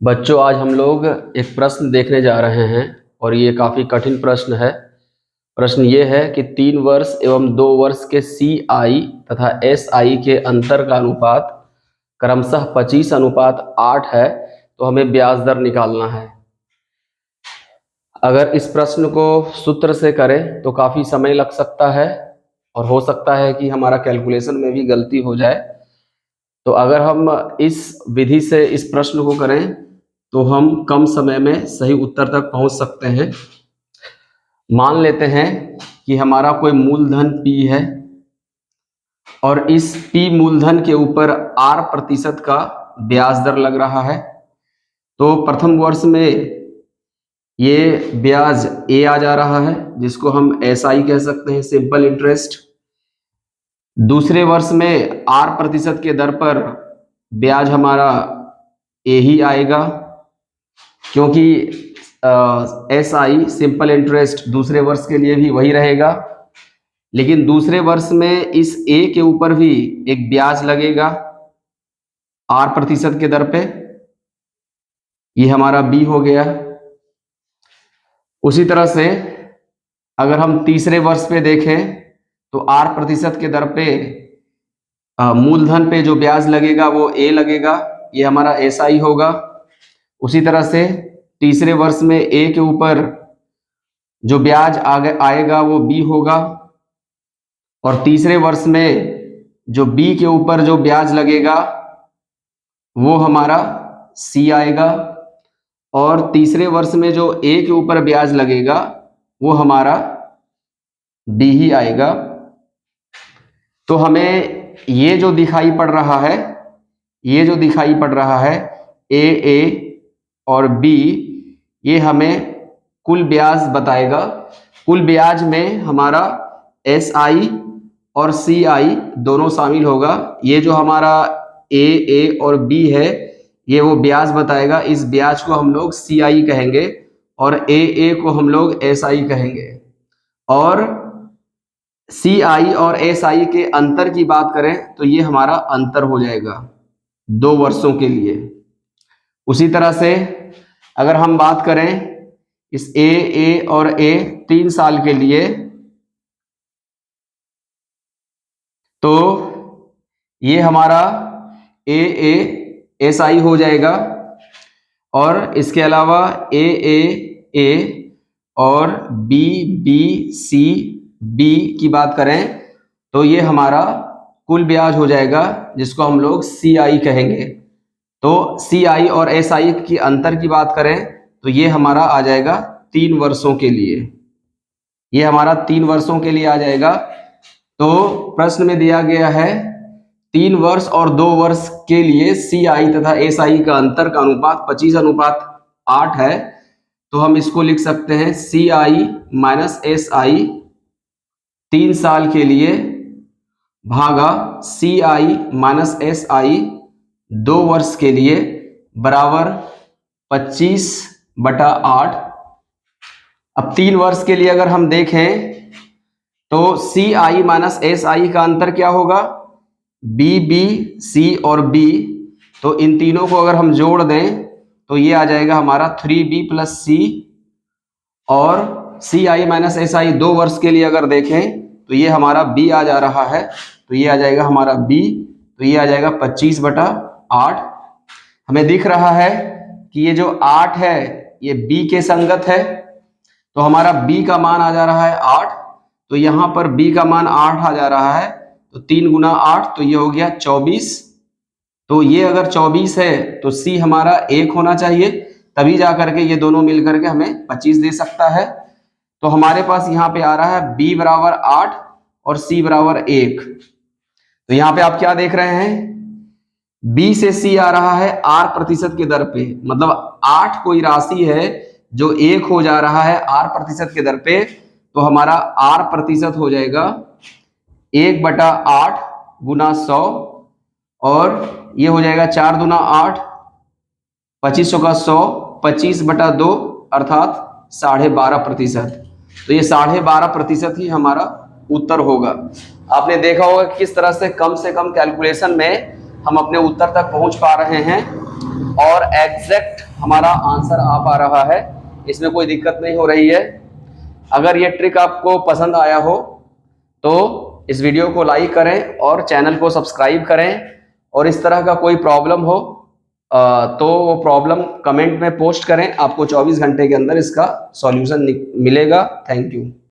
बच्चों, आज हम लोग एक प्रश्न देखने जा रहे हैं और ये काफ़ी कठिन प्रश्न है। प्रश्न ये है कि 3 वर्ष एवं 2 वर्ष के CI तथा SI के अंतर का अनुपात क्रमशः 25:8 है, तो हमें ब्याज दर निकालना है। अगर इस प्रश्न को सूत्र से करें तो काफ़ी समय लग सकता है और हो सकता है कि हमारा कैलकुलेशन में भी गलती हो जाए। तो अगर हम इस विधि से इस प्रश्न को करें तो हम कम समय में सही उत्तर तक पहुंच सकते हैं। मान लेते हैं कि हमारा कोई मूलधन P है और इस P मूलधन के ऊपर R% का ब्याज दर लग रहा है। तो प्रथम वर्ष में ये ब्याज A आ जा रहा है, जिसको हम SI कह सकते हैं, सिंपल इंटरेस्ट। दूसरे वर्ष में R% के दर पर ब्याज हमारा A ही आएगा, क्योंकि SI सिंपल इंटरेस्ट दूसरे वर्ष के लिए भी वही रहेगा। लेकिन दूसरे वर्ष में इस A के ऊपर भी एक ब्याज लगेगा R% के दर पे, ये हमारा B हो गया। उसी तरह से अगर हम तीसरे वर्ष पे देखें तो R% के दर पे मूलधन पे जो ब्याज लगेगा वो A लगेगा, ये हमारा SI होगा। उसी तरह से तीसरे वर्ष में A के ऊपर जो ब्याज आगे आएगा वो B होगा, और तीसरे वर्ष में जो B के ऊपर जो ब्याज लगेगा वो हमारा C आएगा, और तीसरे वर्ष में जो A के ऊपर ब्याज लगेगा वो हमारा D ही आएगा। तो हमें ये जो दिखाई पड़ रहा है, ये जो दिखाई पड़ रहा है A और B, ये हमें कुल ब्याज बताएगा। कुल ब्याज में हमारा SI और CI दोनों शामिल होगा। ये जो हमारा A और B है, ये वो ब्याज बताएगा। इस ब्याज को हम लोग CI कहेंगे और A को हम लोग SI कहेंगे। और CI और SI के अंतर की बात करें तो ये हमारा अंतर हो जाएगा 2 वर्षों के लिए। उसी तरह से अगर हम बात करें इस A और A 3 साल के लिए, तो ये हमारा A SI हो जाएगा, और इसके अलावा A और B की बात करें तो ये हमारा कुल ब्याज हो जाएगा, जिसको हम लोग CI कहेंगे। तो CI और SI की अंतर की बात करें तो ये हमारा आ जाएगा 3 वर्षों के लिए, ये हमारा 3 वर्षों के लिए आ जाएगा। तो प्रश्न में दिया गया है 3 वर्ष और 2 वर्ष के लिए CI तथा SI का अंतर का अनुपात 25:8 है। तो हम इसको लिख सकते हैं CI माइनस SI 3 साल के लिए भागा CI माइनस SI 2 वर्ष के लिए बराबर 25/8। अब 3 वर्ष के लिए अगर हम देखें तो CI माइनस SI का अंतर क्या होगा, B, C और B। तो इन तीनों को अगर हम जोड़ दें तो ये आ जाएगा हमारा 3B प्लस C, और CI माइनस SI 2 वर्ष के लिए अगर देखें तो ये हमारा B आ जा रहा है, तो ये आ जाएगा हमारा B, तो ये आ जाएगा 25/8। हमें दिख रहा है कि ये जो 8 है ये B के संगत है, तो हमारा B का मान आ जा रहा है 8, तो यहाँ पर B का मान 8 आ जा रहा है, तो 3 गुना 8 तो ये हो गया 24। तो ये अगर 24 है तो C हमारा 1 होना चाहिए, तभी जा करके ये दोनों मिल करके हमें 25 दे सकता है। तो हमारे पास यहाँ पे आ रहा है B बराबर 8 और C बराबर 1। तो यहाँ पे आप क्या देख रहे हैं, B से C आ रहा है R% के दर पे, मतलब 8 कोई राशि है जो 1 हो जा रहा है R% के दर पे, तो हमारा R% हो जाएगा 1/8 गुना 100, और ये हो जाएगा 4 दूना 8, 2500 का 100, 25/2 अर्थात 12.5%। तो ये 12.5% ही हमारा उत्तर होगा। आपने देखा होगा कि किस तरह से कम कैलकुलेशन में हम अपने उत्तर तक पहुंच पा रहे हैं। और एग्जैक्ट हमारा आंसर आ पा रहा है, इसमें कोई दिक्कत नहीं हो रही है। अगर ये ट्रिक आपको पसंद आया हो तो इस वीडियो को लाइक करें और चैनल को सब्सक्राइब करें, और इस तरह का कोई प्रॉब्लम हो तो वो प्रॉब्लम कमेंट में पोस्ट करें, आपको 24 घंटे के अंदर इसका सॉल्यूशन मिलेगा। Thank you.